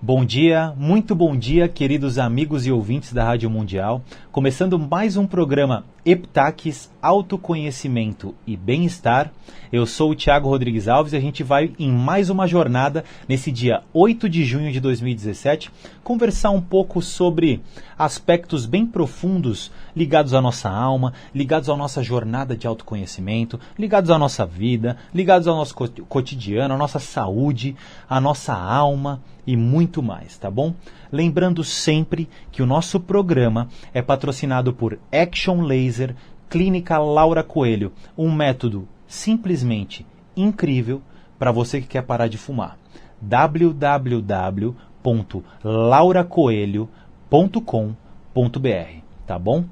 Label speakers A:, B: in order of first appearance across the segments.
A: Bom dia, muito bom dia, queridos amigos e ouvintes da Rádio Mundial. Começando mais um programa Heptaques, Autoconhecimento e Bem-Estar. Eu sou o Thiago Rodrigues Alves e a gente vai em mais uma jornada nesse dia 8 de junho de 2017 conversar um pouco sobre aspectos bem profundos ligados à nossa alma, ligados à nossa jornada de autoconhecimento, ligados à nossa vida, ligados ao nosso cotidiano, à nossa saúde, à nossa alma e muito mais, tá bom? Lembrando sempre que o nosso programa é patrocinado por Action Laser Clínica Laura Coelho, um método simplesmente incrível para você que quer parar de fumar. www.lauracoelho.com.br, tá bom?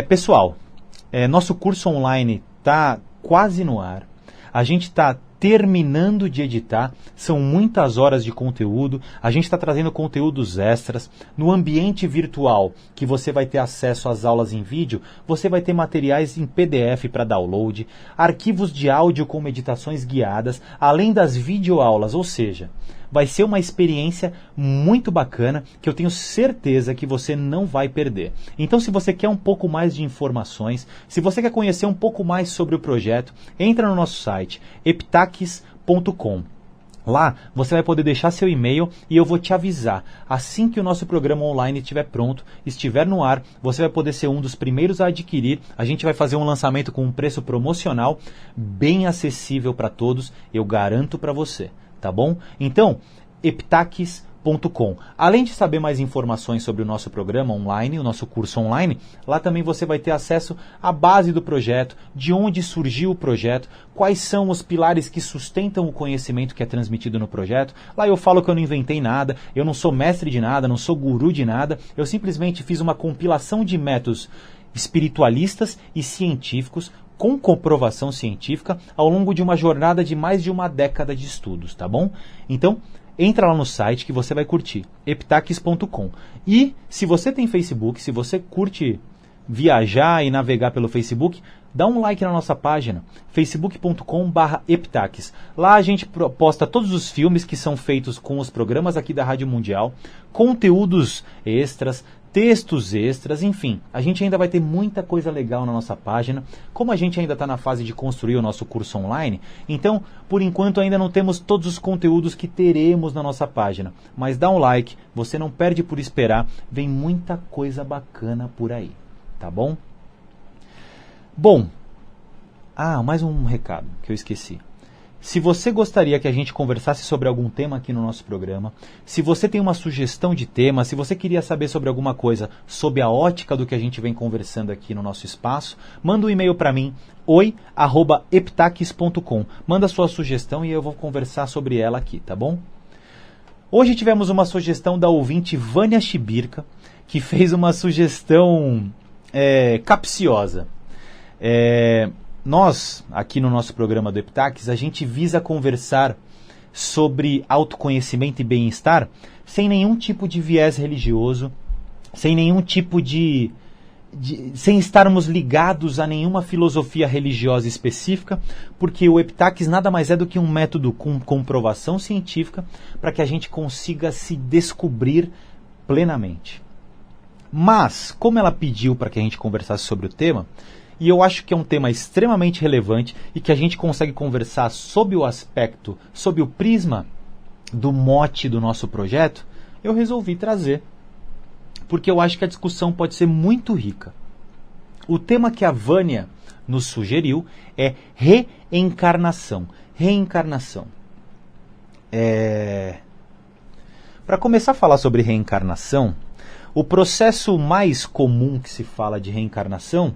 A: Pessoal, nosso curso online está quase no ar. A gente está terminando de editar, são muitas horas de conteúdo, a gente está trazendo conteúdos extras. No ambiente virtual, que você vai ter acesso às aulas em vídeo, você vai ter materiais em PDF para download, arquivos de áudio com meditações guiadas, além das videoaulas, ou seja, vai ser uma experiência muito bacana que eu tenho certeza que você não vai perder. Então, se você quer um pouco mais de informações, se você quer conhecer um pouco mais sobre o projeto, entra no nosso site, heptaques.com. Lá você vai poder deixar seu e-mail e eu vou te avisar. Assim que o nosso programa online estiver pronto, estiver no ar, você vai poder ser um dos primeiros a adquirir. A gente vai fazer um lançamento com um preço promocional bem acessível para todos, eu garanto para você. Tá bom? Então, heptaques.com. Além de saber mais informações sobre o nosso programa online, o nosso curso online, lá também você vai ter acesso à base do projeto, de onde surgiu o projeto, quais são os pilares que sustentam o conhecimento que é transmitido no projeto. Lá eu falo que eu não inventei nada, eu não sou mestre de nada, não sou guru de nada, eu simplesmente fiz uma compilação de métodos espiritualistas e científicos com comprovação científica ao longo de uma jornada de mais de uma década de estudos, tá bom? Então, entra lá no site que você vai curtir, heptaques.com. E se você tem Facebook, se você curte viajar e navegar pelo Facebook, dá um like na nossa página, facebook.com/heptaques. Lá a gente posta todos os filmes que são feitos com os programas aqui da Rádio Mundial, conteúdos extras, textos extras, enfim, a gente ainda vai ter muita coisa legal na nossa página. Como a gente ainda está na fase de construir o nosso curso online, então, por enquanto, ainda não temos todos os conteúdos que teremos na nossa página. Mas dá um like, você não perde por esperar, vem muita coisa bacana por aí, tá bom? Bom, mais um recado que eu esqueci. Se você gostaria que a gente conversasse sobre algum tema aqui no nosso programa, se você tem uma sugestão de tema, se você queria saber sobre alguma coisa sob a ótica do que a gente vem conversando aqui no nosso espaço, manda um e-mail para mim, oi@heptaques.com. Manda sua sugestão e eu vou conversar sobre ela aqui, tá bom? Hoje tivemos uma sugestão da ouvinte Vânia Chibirca, que fez uma sugestão capciosa. Nós, aqui no nosso programa do Heptaques, a gente visa conversar sobre autoconhecimento e bem-estar sem nenhum tipo de viés religioso, sem nenhum tipo sem estarmos ligados a nenhuma filosofia religiosa específica, porque o Heptaques nada mais é do que um método com comprovação científica para que a gente consiga se descobrir plenamente. Mas, como ela pediu para que a gente conversasse sobre o tema, e eu acho que é um tema extremamente relevante e que a gente consegue conversar sob o aspecto, sob o prisma do mote do nosso projeto, eu resolvi trazer, porque eu acho que a discussão pode ser muito rica. O tema que a Vânia nos sugeriu é reencarnação. Reencarnação. Para começar a falar sobre reencarnação, o processo mais comum que se fala de reencarnação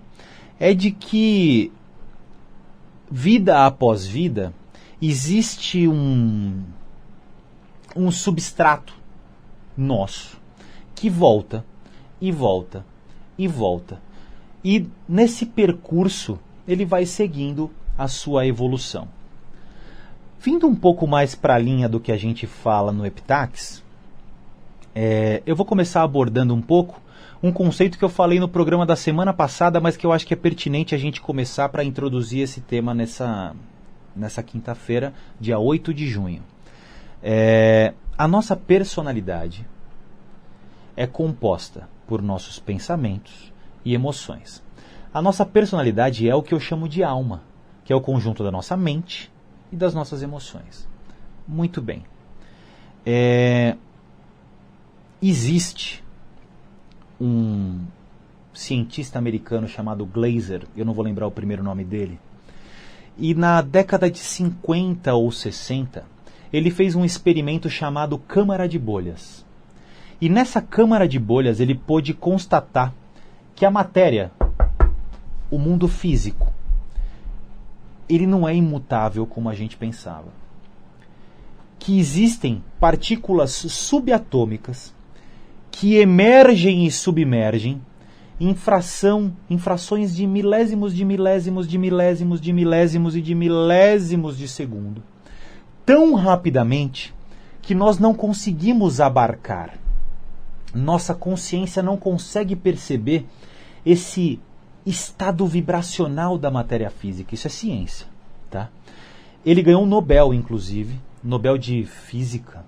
A: é de que, vida após vida, existe um substrato nosso que volta e volta e volta. E nesse percurso ele vai seguindo a sua evolução. Vindo um pouco mais para a linha do que a gente fala no Heptaques, eu vou começar abordando um pouco um conceito que eu falei no programa da semana passada, mas que eu acho que é pertinente a gente começar para introduzir esse tema nessa quinta-feira, dia 8 de junho. a nossa personalidade é composta por nossos pensamentos e emoções. A nossa personalidade é o que eu chamo de alma, que é o conjunto da nossa mente e das nossas emoções. Muito bem. Existe um cientista americano chamado Glaser, eu não vou lembrar o primeiro nome dele, e na década de 50 ou 60, ele fez um experimento chamado câmara de bolhas. E nessa câmara de bolhas ele pôde constatar que a matéria, o mundo físico, ele não é imutável como a gente pensava. Que existem partículas subatômicas que emergem e submergem em frações de milésimos de milésimos de milésimos de milésimos e de milésimos de segundo, tão rapidamente que nós não conseguimos abarcar. Nossa consciência não consegue perceber esse estado vibracional da matéria física. Isso é ciência, tá? Ele ganhou um Nobel, inclusive, Nobel de Física,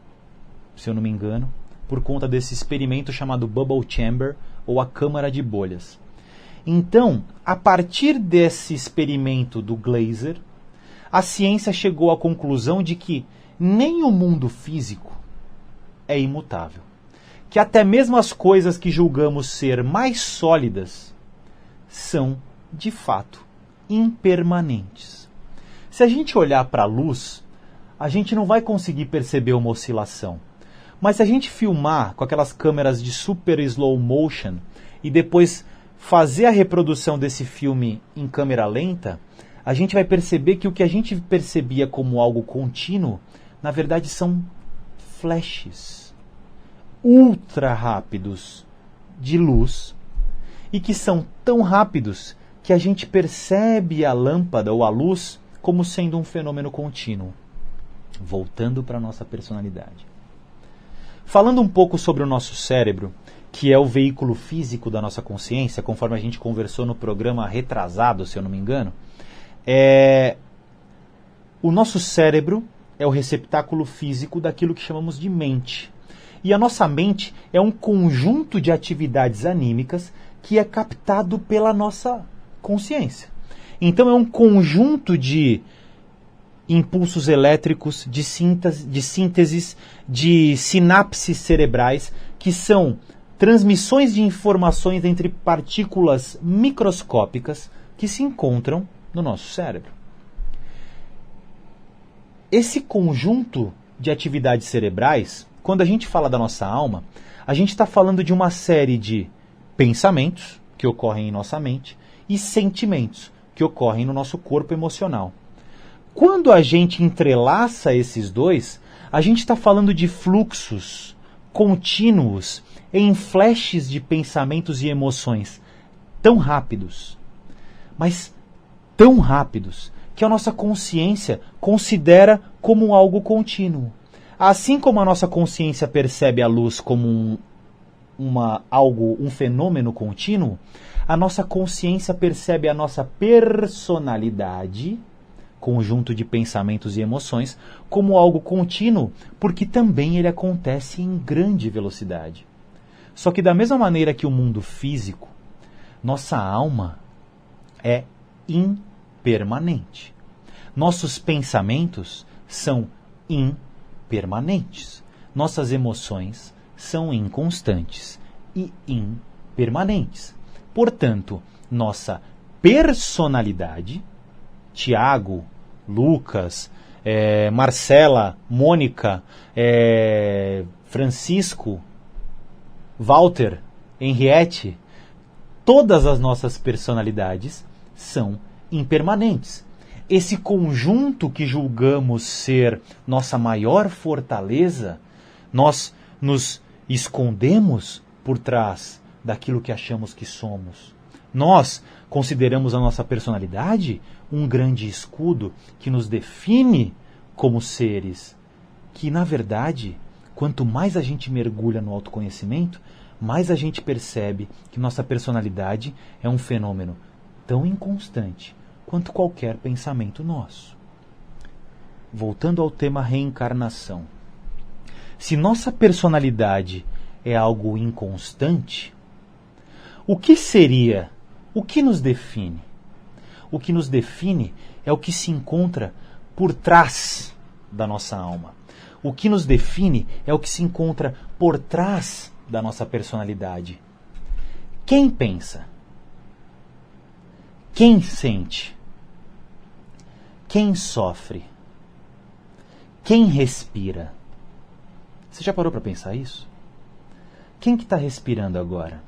A: se eu não me engano, por conta desse experimento chamado Bubble Chamber, ou a câmara de bolhas. Então, a partir desse experimento do Glaser, a ciência chegou à conclusão de que nem o mundo físico é imutável. Que até mesmo as coisas que julgamos ser mais sólidas são, de fato, impermanentes. Se a gente olhar para a luz, a gente não vai conseguir perceber uma oscilação. Mas se a gente filmar com aquelas câmeras de super slow motion e depois fazer a reprodução desse filme em câmera lenta, a gente vai perceber que o que a gente percebia como algo contínuo, na verdade são flashes ultra rápidos de luz e que são tão rápidos que a gente percebe a lâmpada ou a luz como sendo um fenômeno contínuo. Voltando para a nossa personalidade. Falando um pouco sobre o nosso cérebro, que é o veículo físico da nossa consciência, conforme a gente conversou no programa retrasado, se eu não me engano, o nosso cérebro é o receptáculo físico daquilo que chamamos de mente. E a nossa mente é um conjunto de atividades anímicas que é captado pela nossa consciência. Então é um conjunto de impulsos elétricos, de sínteses, de sinapses cerebrais, que são transmissões de informações entre partículas microscópicas que se encontram no nosso cérebro. Esse conjunto de atividades cerebrais, quando a gente fala da nossa alma, a gente está falando de uma série de pensamentos que ocorrem em nossa mente e sentimentos que ocorrem no nosso corpo emocional. Quando a gente entrelaça esses dois, a gente está falando de fluxos contínuos em flashes de pensamentos e emoções tão rápidos, mas tão rápidos, que a nossa consciência considera como algo contínuo. Assim como a nossa consciência percebe a luz como um fenômeno contínuo, a nossa consciência percebe a nossa personalidade, conjunto de pensamentos e emoções, como algo contínuo, porque também ele acontece em grande velocidade. Só que da mesma maneira que o mundo físico, nossa alma é impermanente. Nossos pensamentos são impermanentes. Nossas emoções são inconstantes e impermanentes. Portanto, nossa personalidade, Tiago, Lucas, Marcela, Mônica, Francisco, Walter, Henriette, todas as nossas personalidades são impermanentes. Esse conjunto que julgamos ser nossa maior fortaleza, nós nos escondemos por trás daquilo que achamos que somos. Nós consideramos a nossa personalidade um grande escudo que nos define como seres, que na verdade, quanto mais a gente mergulha no autoconhecimento, mais a gente percebe que nossa personalidade é um fenômeno tão inconstante quanto qualquer pensamento nosso. Voltando ao tema reencarnação. se nossa personalidade é algo inconstante, o que seria, o que nos define? O que nos define é o que se encontra por trás da nossa alma. O que nos define é o que se encontra por trás da nossa personalidade. Quem pensa? Quem sente? Quem sofre? Quem respira? Você já parou para pensar isso? Quem que está respirando agora?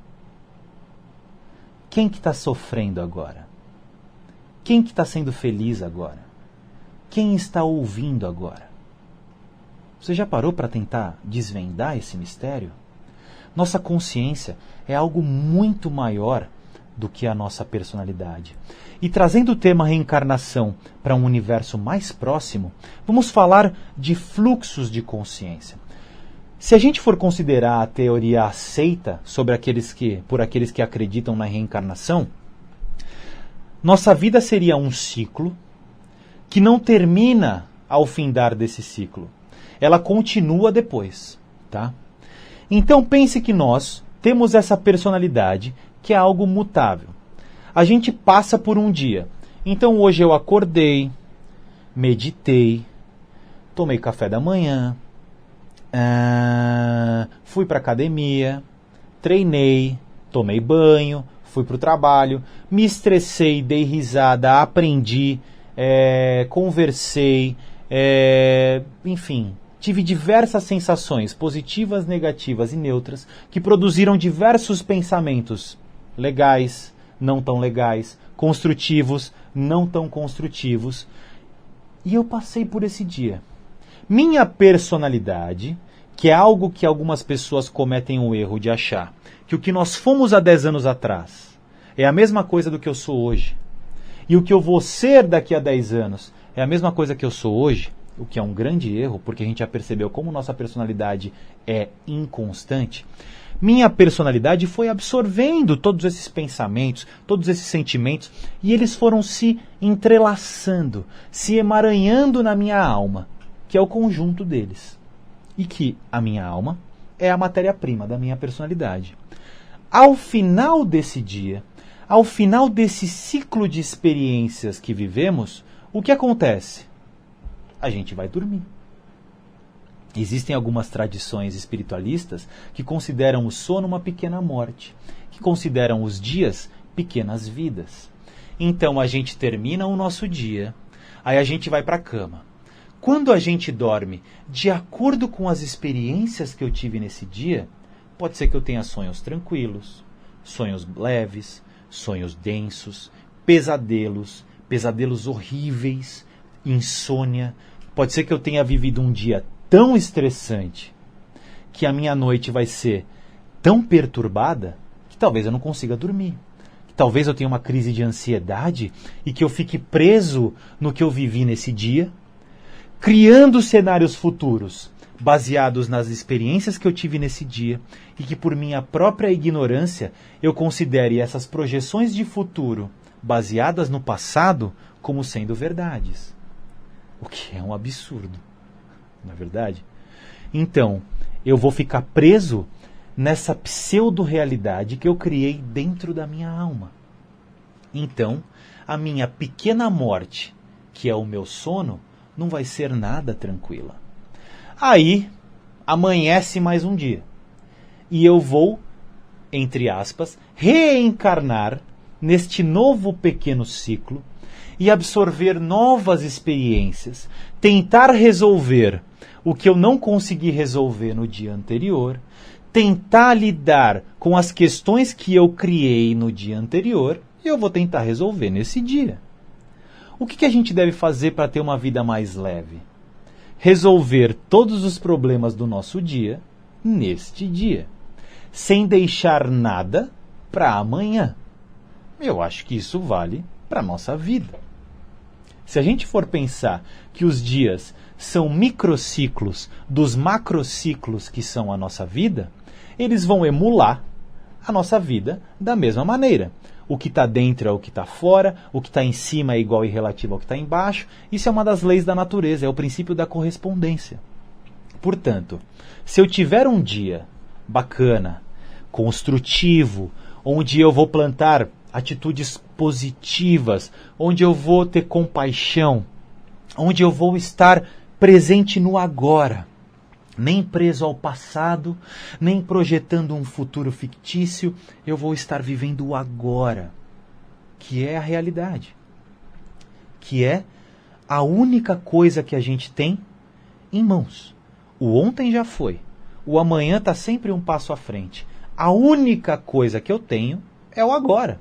A: Quem que está sofrendo agora? Quem que está sendo feliz agora? Quem está ouvindo agora? Você já parou para tentar desvendar esse mistério? Nossa consciência é algo muito maior do que a nossa personalidade. E trazendo o tema reencarnação para um universo mais próximo, vamos falar de fluxos de consciência. Se a gente for considerar a teoria aceita por aqueles que acreditam na reencarnação, nossa vida seria um ciclo que não termina ao findar desse ciclo. Ela continua depois, tá? Então pense que nós temos essa personalidade que é algo mutável. A gente passa por um dia. Então hoje eu acordei, meditei, tomei café da manhã, fui para academia, treinei, tomei banho, fui para o trabalho, me estressei, dei risada, aprendi, conversei, enfim, tive diversas sensações positivas, negativas e neutras que produziram diversos pensamentos legais, não tão legais, construtivos, não tão construtivos. E eu passei por esse dia. Minha personalidade, que é algo que algumas pessoas cometem o erro de achar, que o que nós fomos há 10 anos atrás é a mesma coisa do que eu sou hoje. E o que eu vou ser daqui a 10 anos é a mesma coisa que eu sou hoje, o que é um grande erro, porque a gente já percebeu como nossa personalidade é inconstante. Minha personalidade foi absorvendo todos esses pensamentos, todos esses sentimentos, e eles foram se entrelaçando, se emaranhando na minha alma, que é o conjunto deles. E que a minha alma é a matéria-prima da minha personalidade. Ao final desse dia, ao final desse ciclo de experiências que vivemos, o que acontece? A gente vai dormir. Existem algumas tradições espiritualistas que consideram o sono uma pequena morte, que consideram os dias pequenas vidas. Então a gente termina o nosso dia, aí a gente vai para a cama. Quando a gente dorme, de acordo com as experiências que eu tive nesse dia, pode ser que eu tenha sonhos tranquilos, sonhos leves, sonhos densos, pesadelos horríveis, insônia. Pode ser que eu tenha vivido um dia tão estressante que a minha noite vai ser tão perturbada que talvez eu não consiga dormir. Que talvez eu tenha uma crise de ansiedade e que eu fique preso no que eu vivi nesse dia, criando cenários futuros baseados nas experiências que eu tive nesse dia e que por minha própria ignorância eu considere essas projeções de futuro baseadas no passado como sendo verdades. O que é um absurdo, não é verdade? Então, eu vou ficar preso nessa pseudo-realidade que eu criei dentro da minha alma. Então, a minha pequena morte, que é o meu sono, não vai ser nada tranquila. Aí, amanhece mais um dia. E eu vou, entre aspas, reencarnar neste novo pequeno ciclo e absorver novas experiências, tentar resolver o que eu não consegui resolver no dia anterior, tentar lidar com as questões que eu criei no dia anterior e eu vou tentar resolver nesse dia. O que a gente deve fazer para ter uma vida mais leve? Resolver todos os problemas do nosso dia neste dia, sem deixar nada para amanhã. Eu acho que isso vale para a nossa vida. Se a gente for pensar que os dias são microciclos dos macrociclos que são a nossa vida, eles vão emular a nossa vida da mesma maneira. O que está dentro é o que está fora, o que está em cima é igual e relativo ao que está embaixo. Isso é uma das leis da natureza, é o princípio da correspondência. Portanto, se eu tiver um dia bacana, construtivo, onde eu vou plantar atitudes positivas, onde eu vou ter compaixão, onde eu vou estar presente no agora, nem preso ao passado, nem projetando um futuro fictício, eu vou estar vivendo o agora, que é a realidade, que é a única coisa que a gente tem em mãos. O ontem já foi, o amanhã está sempre um passo à frente. A única coisa que eu tenho é o agora.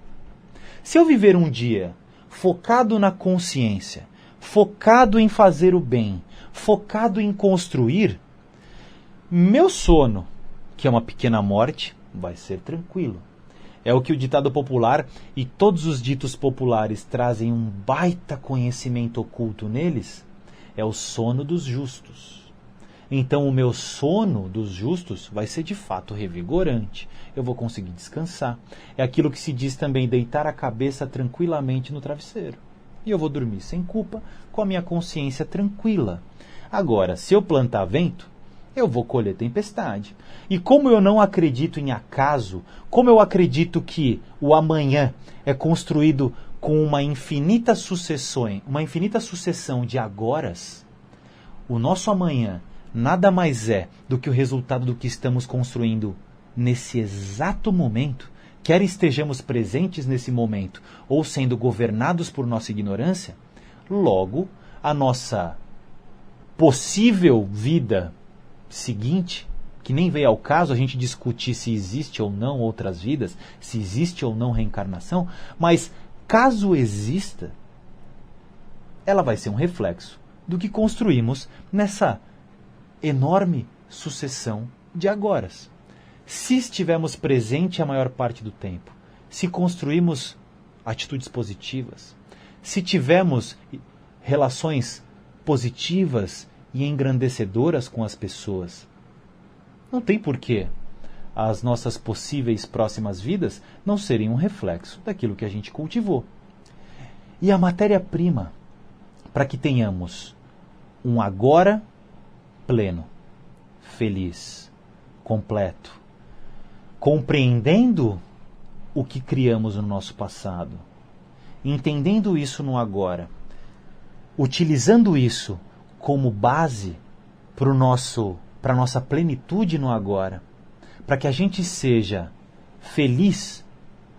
A: Se eu viver um dia focado na consciência, focado em fazer o bem, focado em construir, meu sono, que é uma pequena morte, vai ser tranquilo. É o que o ditado popular e todos os ditos populares trazem um baita conhecimento oculto neles, é o sono dos justos. Então o meu sono dos justos vai ser de fato revigorante. Eu vou conseguir descansar. É aquilo que se diz também, deitar a cabeça tranquilamente no travesseiro. E eu vou dormir sem culpa, com a minha consciência tranquila. Agora, se eu plantar vento, eu vou colher tempestade. E como eu não acredito em acaso, como eu acredito que o amanhã é construído com uma infinita sucessão de agoras, o nosso amanhã nada mais é do que o resultado do que estamos construindo nesse exato momento, quer estejamos presentes nesse momento ou sendo governados por nossa ignorância. Logo, a nossa possível vida seguinte, que nem veio ao caso a gente discutir se existe ou não outras vidas, se existe ou não reencarnação, mas caso exista, ela vai ser um reflexo do que construímos nessa enorme sucessão de agoras. Se estivermos presentes a maior parte do tempo, se construímos atitudes positivas, se tivermos relações positivas e engrandecedoras com as pessoas, não tem porquê as nossas possíveis próximas vidas não serem um reflexo daquilo que a gente cultivou. E a matéria-prima para que tenhamos um agora pleno, feliz, completo, compreendendo o que criamos no nosso passado, entendendo isso no agora, utilizando isso como base para a nossa plenitude no agora, para que a gente seja feliz,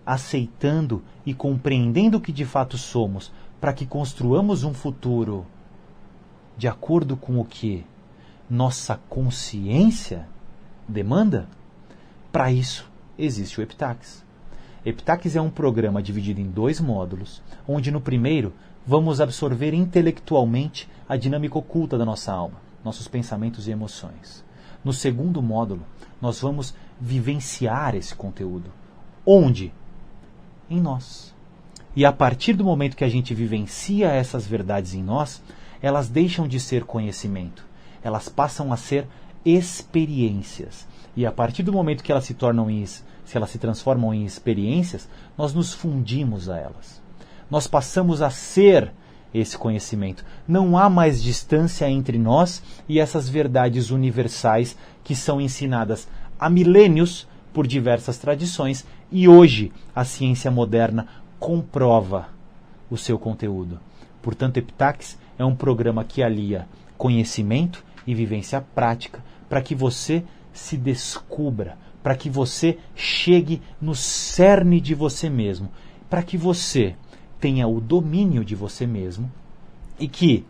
A: aceitando e compreendendo o que de fato somos, para que construamos um futuro de acordo com o que nossa consciência demanda. Para isso existe o Heptax. Heptax é um programa dividido em 2 módulos, onde no primeiro vamos absorver intelectualmente a dinâmica oculta da nossa alma, nossos pensamentos e emoções. No segundo módulo, nós vamos vivenciar esse conteúdo. Onde? Em nós. E a partir do momento que a gente vivencia essas verdades em nós, elas deixam de ser conhecimento. Elas passam a ser experiências. E a partir do momento que elas se transformam em experiências, nós nos fundimos a elas. Nós passamos a ser esse conhecimento. Não há mais distância entre nós e essas verdades universais que são ensinadas há milênios por diversas tradições, e hoje a ciência moderna comprova o seu conteúdo. Portanto, Heptax é um programa que alia conhecimento e vivência prática para que você se descubra, para que você chegue no cerne de você mesmo, para que você tenha o domínio de você mesmo e que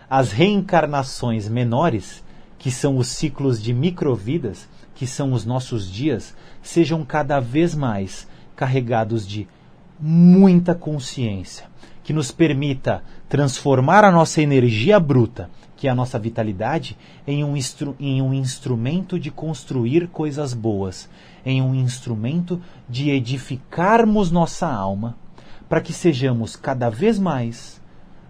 A: as reencarnações menores, que são os ciclos de microvidas, que são os nossos dias, sejam cada vez mais carregados de muita consciência, que nos permita transformar a nossa energia bruta, que é a nossa vitalidade, em um instrumento de construir coisas boas, em um instrumento de edificarmos nossa alma, para que sejamos cada vez mais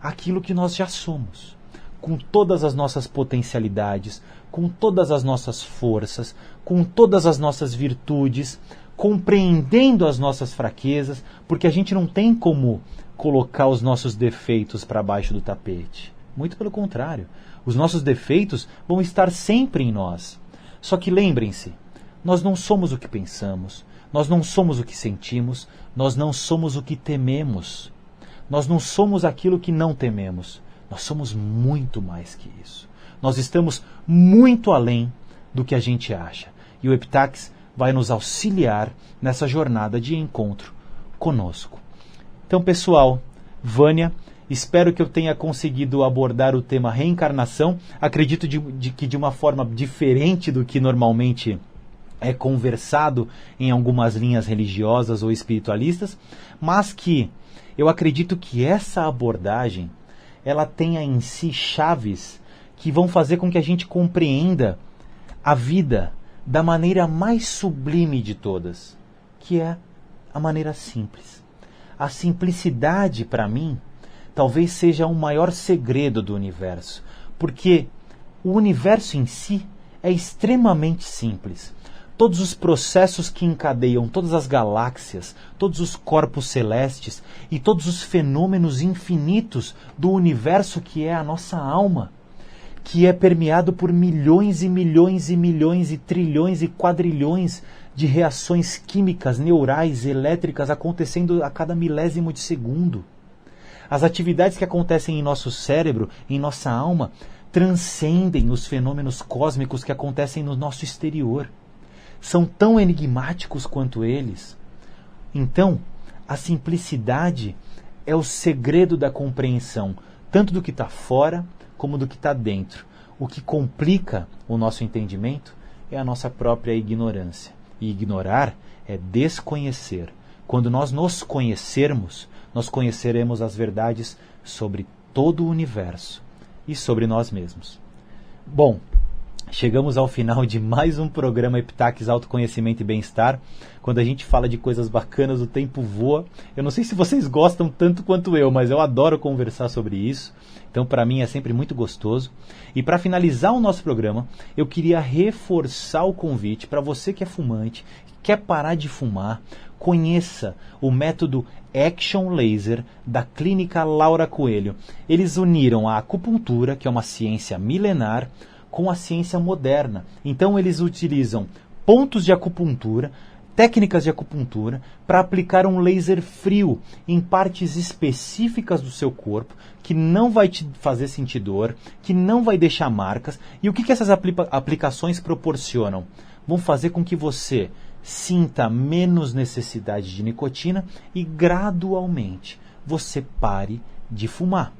A: aquilo que nós já somos, com todas as nossas potencialidades, com todas as nossas forças, com todas as nossas virtudes, compreendendo as nossas fraquezas, porque a gente não tem como colocar os nossos defeitos para baixo do tapete. Muito pelo contrário. Os nossos defeitos vão estar sempre em nós. Só que lembrem-se, nós não somos o que pensamos, nós não somos o que sentimos, nós não somos o que tememos. Nós não somos aquilo que não tememos. Nós somos muito mais que isso. Nós estamos muito além do que a gente acha. E o Epitaxis vai nos auxiliar nessa jornada de encontro conosco. Então, pessoal, Vânia, espero que eu tenha conseguido abordar o tema reencarnação. Acredito que de uma forma diferente do que normalmente é conversado em algumas linhas religiosas ou espiritualistas, mas que eu acredito que essa abordagem ela tenha em si chaves que vão fazer com que a gente compreenda a vida da maneira mais sublime de todas, que é a maneira simples. A simplicidade, para mim, talvez seja o maior segredo do universo, porque o universo em si é extremamente simples. Todos os processos que encadeiam todas as galáxias, todos os corpos celestes e todos os fenômenos infinitos do universo que é a nossa alma, que é permeado por milhões e milhões e milhões e trilhões e quadrilhões de reações químicas, neurais, elétricas acontecendo a cada milésimo de segundo. As atividades que acontecem em nosso cérebro, em nossa alma, transcendem os fenômenos cósmicos que acontecem no nosso exterior. São tão enigmáticos quanto eles. Então, a simplicidade é o segredo da compreensão, tanto do que está fora como do que está dentro. O que complica o nosso entendimento é a nossa própria ignorância. E ignorar é desconhecer. Quando nós nos conhecermos, nós conheceremos as verdades sobre todo o universo e sobre nós mesmos. Bom, chegamos ao final de mais um programa Epitaxis Autoconhecimento e Bem-Estar. Quando a gente fala de coisas bacanas, o tempo voa. Eu não sei se vocês gostam tanto quanto eu, mas eu adoro conversar sobre isso. Então, para mim, é sempre muito gostoso. E para finalizar o nosso programa, eu queria reforçar o convite para você que é fumante, quer parar de fumar, conheça o método Action Laser da Clínica Laura Coelho. Eles uniram a acupuntura, que é uma ciência milenar, com a ciência moderna. Então eles utilizam pontos de acupuntura, técnicas de acupuntura, para aplicar um laser frio em partes específicas do seu corpo, que não vai te fazer sentir dor, que não vai deixar marcas. E o que essas aplicações proporcionam? Vão fazer com que você sinta menos necessidade de nicotina e gradualmente você pare de fumar.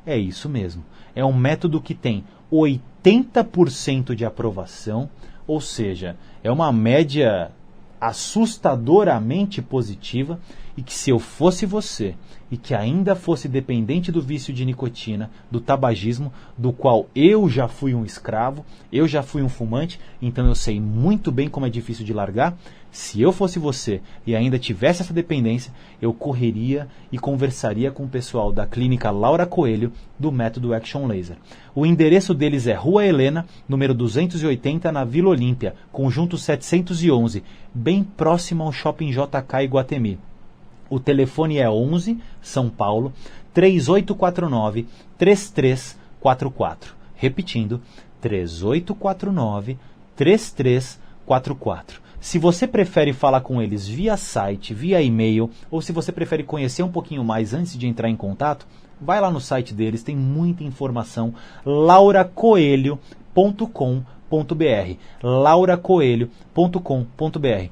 A: É isso mesmo. É um método que tem 80% de aprovação, ou seja, é uma média assustadoramente positiva, e que se eu fosse você e que ainda fosse dependente do vício de nicotina, do tabagismo, do qual eu já fui um escravo, eu já fui um fumante, então eu sei muito bem como é difícil de largar. Se eu fosse você e ainda tivesse essa dependência, eu correria e conversaria com o pessoal da Clínica Laura Coelho do método Action Laser. O endereço deles é Rua Helena, número 280, na Vila Olímpia, conjunto 711, bem próximo ao Shopping JK Iguatemi. O telefone é 11, São Paulo, 3849-3344. Repetindo, 3849-3344. Se você prefere falar com eles via site, via e-mail, ou se você prefere conhecer um pouquinho mais antes de entrar em contato, vai lá no site deles, tem muita informação, lauracoelho.com.br, lauracoelho.com.br.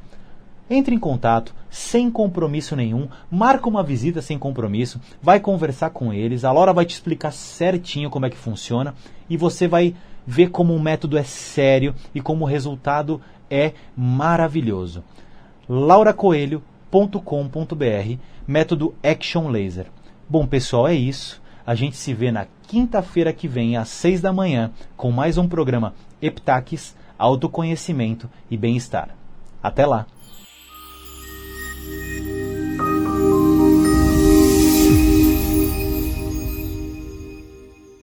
A: Entre em contato, sem compromisso nenhum, marca uma visita sem compromisso, vai conversar com eles, a Laura vai te explicar certinho como é que funciona e você vai ver como o método é sério e como o resultado é maravilhoso. lauracoelho.com.br, método Action Laser. Bom, pessoal, é isso. A gente se vê na quinta-feira que vem, às 6 da manhã, com mais um programa Epitaxis, Autoconhecimento e Bem-Estar. Até lá!